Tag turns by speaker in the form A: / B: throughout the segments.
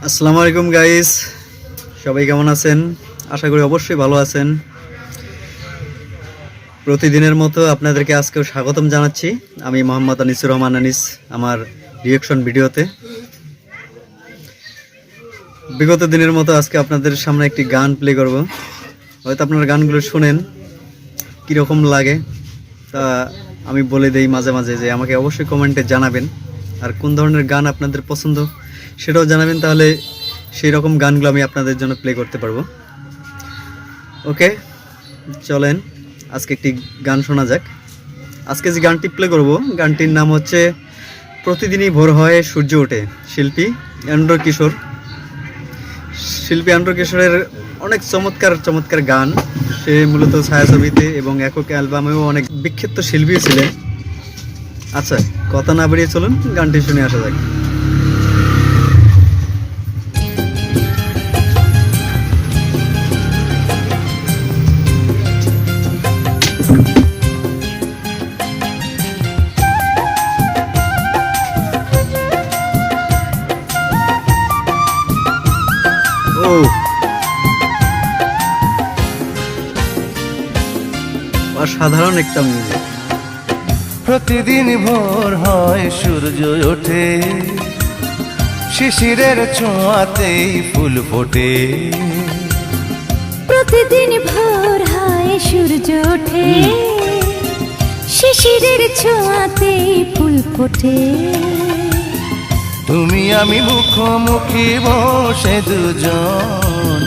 A: আসসালামু আলাইকুম গাইস, সবাই কেমন আছেন? আশা করি অবশ্যই ভালো আছেন। প্রতিদিনের মতো আপনাদেরকে আজকেও স্বাগতম জানাচ্ছি। আমি মোহাম্মদ আনিসুর রহমান আনিস আমার রিঅ্যাকশন ভিডিওতে। বিগত দিনের মতো আজকে আপনাদের সামনে একটি গান প্লে করব। হয়তো আপনারা গানগুলো শুনেন কীরকম লাগে তা আমি বলে দেই মাঝে মাঝে, যে আমাকে অবশ্যই কমেন্টে জানাবেন। আর কোন ধরনের গান আপনাদের পছন্দ সেটাও জানাবেন, তাহলে সেই রকম গানগুলো আমি আপনাদের জন্য প্লে করতে পারবো। ওকে, চলেন আজকে একটি গান শোনা যাক। আজকে যে গানটি প্লে করব গানটির নাম হচ্ছে প্রতিদিনই ভোর হয় সূর্য ওঠে। শিল্পী এন্ড্র কিশোর। শিল্পী এন্ড্র কিশোরের অনেক চমৎকার চমৎকার গান। সে মূলত ছায়াছবিতে এবং একক অ্যালবামেও অনেক বিখ্যাত শিল্পী ছিলেন। আচ্ছা, কথা না বেরিয়ে চলুন গানটি শুনে আসা যাক। অসাধারণ একটা মিউজিক।
B: প্রতিদিন ভোর হয় সূর্য ওঠে, শিশিরের ছোঁয়াতেই ফুল ফোটে।
C: প্রতিদিন ভোর হয় সূর্য ওঠে, শিশিরের ছোঁয়াতেই ফুল ফোটে।
B: তুমি আমি মুখোমুখি বসে দুজন,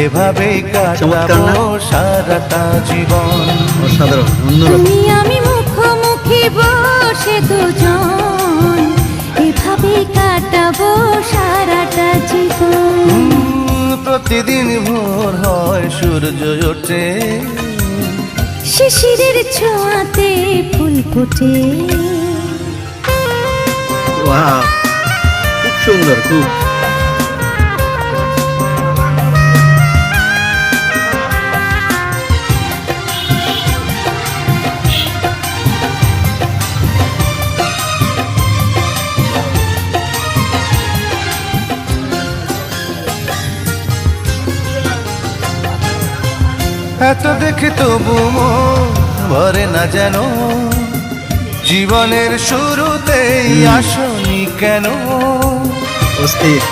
B: এভাবেই কাটাবো সারাটা জীবন।
A: অসাধারণ।
C: তুমি আমি মুখোমুখি বসে দুজন, এভাবেই কাটাবো সারাটা জীবন।
B: প্রতিদিন ভোর হয় সূর্য ওঠে,
C: শিশিরের ছোঁয়াতে ফুল ফোটে।
A: ওয়াও, খুব সুন্দর, খুব।
B: এত দেখে তবু মন ভরে না যেন, জীবনের শুরুতেই আসনি কেন?
A: অস্থির।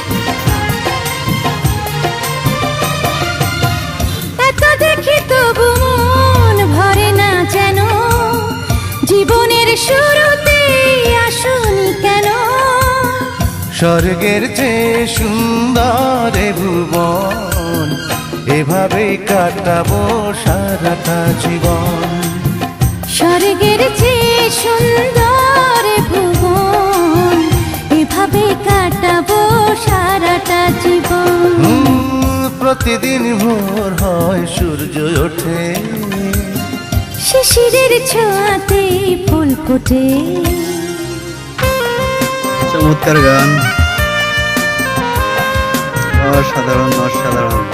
C: এত দেখে তবু মন ভরে না যেন, জীবনের শুরুতেই আসনি কেন?
B: স্বর্গের চেয়ে সুন্দর এ ভুবন, এভাবেই কাটাবো সারাটা জীবন।
C: স্বর্গের চেয়ে সুন্দর ভুবন, এভাবে কাটাবো সারাটা জীবন।
B: প্রতিদিন ভোর হয় সূর্য ওঠে,
C: শিশিরের ছোঁয়াতে ফুল ফোটে।
A: চমৎকার গান, অসাধারণ অসাধারণ।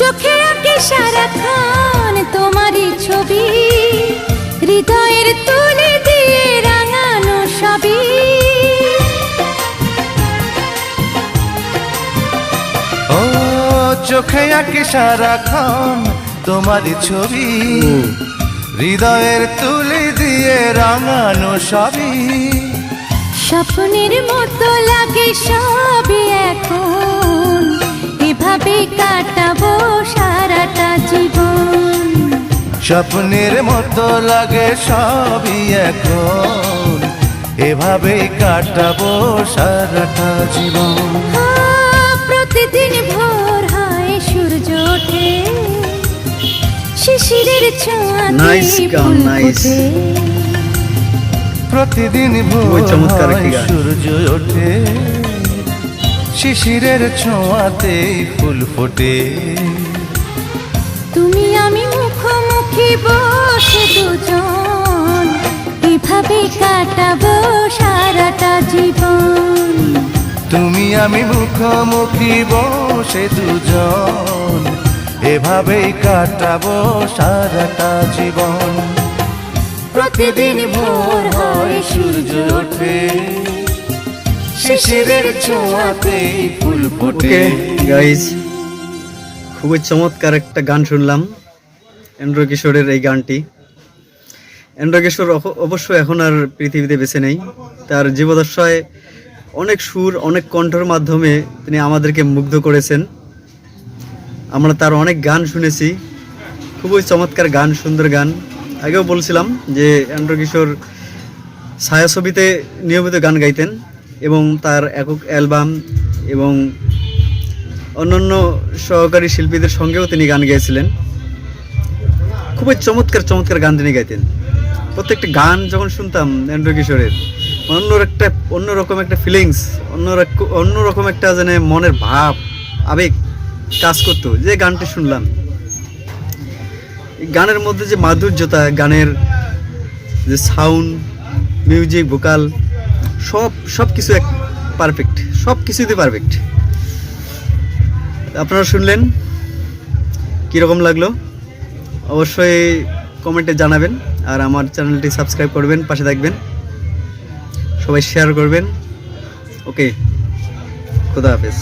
C: চোখে আঁকে সারাক্ষণ তোমারই ছবি, হৃদয়ের তুলে দিয়ে রাঙানো সবই।
B: ও চোখে আঁকে সারাক্ষণ তোমারই ছবি, হৃদয়ের তুলে দিয়ে রাঙানো সবই।
C: স্বপ্নের মতো লাগে সবই এখন, এভাবে কাটাবো সারাটা জীবন।
B: স্বপ্নের মতো লাগে সবই এখন, এভাবেই কাটাবো সারাটা জীবন।
C: প্রতিদিন ভোর হয় সূর্য ওঠে, শিশিরের ছোঁয়াতে ফুল ফোটে।
B: প্রতিদিন ভোর হয় সূর্য ওঠে, শিশিরের ছোঁয়াতে ফুল ফোটে।
C: তুমি আমি মুখোমুখি বসে দুজন, এভাবে কাটাবো সারাটা জীবন।
B: তুমি আমি মুখোমুখি বসে দুজন, এভাবেই কাটাবো সারাটা জীবন। প্রতিদিন ভোর হয় সূর্য ওঠে, শিশিরের ছোঁয়াতেই ফুল ফোটে।
A: ওকে গাইজ, খুবই চমৎকার একটা গান শুনলাম এন্ড্র কিশোরের এই গানটি। এন্ড্র কিশোর অবশ্য এখন আর পৃথিবীতে বেঁচে নেই। তার জীবদ্দশায় অনেক সুর, অনেক কণ্ঠের মাধ্যমে তিনি আমাদেরকে মুগ্ধ করেছেন। আমরা তার অনেক গান শুনেছি, খুবই চমৎকার গান, সুন্দর গান। আগেও বলছিলাম যে এন্ড্র কিশোর ছায়াছবিতে নিয়মিত গান গাইতেন এবং তার একক অ্যালবাম এবং অন্যান্য সহকারী শিল্পীদের সঙ্গেও তিনি গান গেয়েছিলেন। খুবই চমৎকার চমৎকার গান তিনি গাইতেন। প্রত্যেকটা গান যখন শুনতাম এন্ড্র কিশোরের, অন্যরকম একটা ফিলিংস, অন্যরকম একটা যেন মনের ভাব, আবেগ কাজ করতো যে গানটি শুনলাম। এই গানের মধ্যে যে মাধুর্যতা, গানের যে সাউন্ড, মিউজিক, ভোকাল, সব কিছু এক পারফেক্ট, সব কিছুতে পারফেক্ট। আপনারা শুনলেন, কীরকম লাগলো অবশ্যই কমেন্টে জানাবেন। আর আমার চ্যানেলটি সাবস্ক্রাইব করবেন, পাশে থাকবেন, সবাই শেয়ার করবেন। ওকে, খুদা হাফেজ।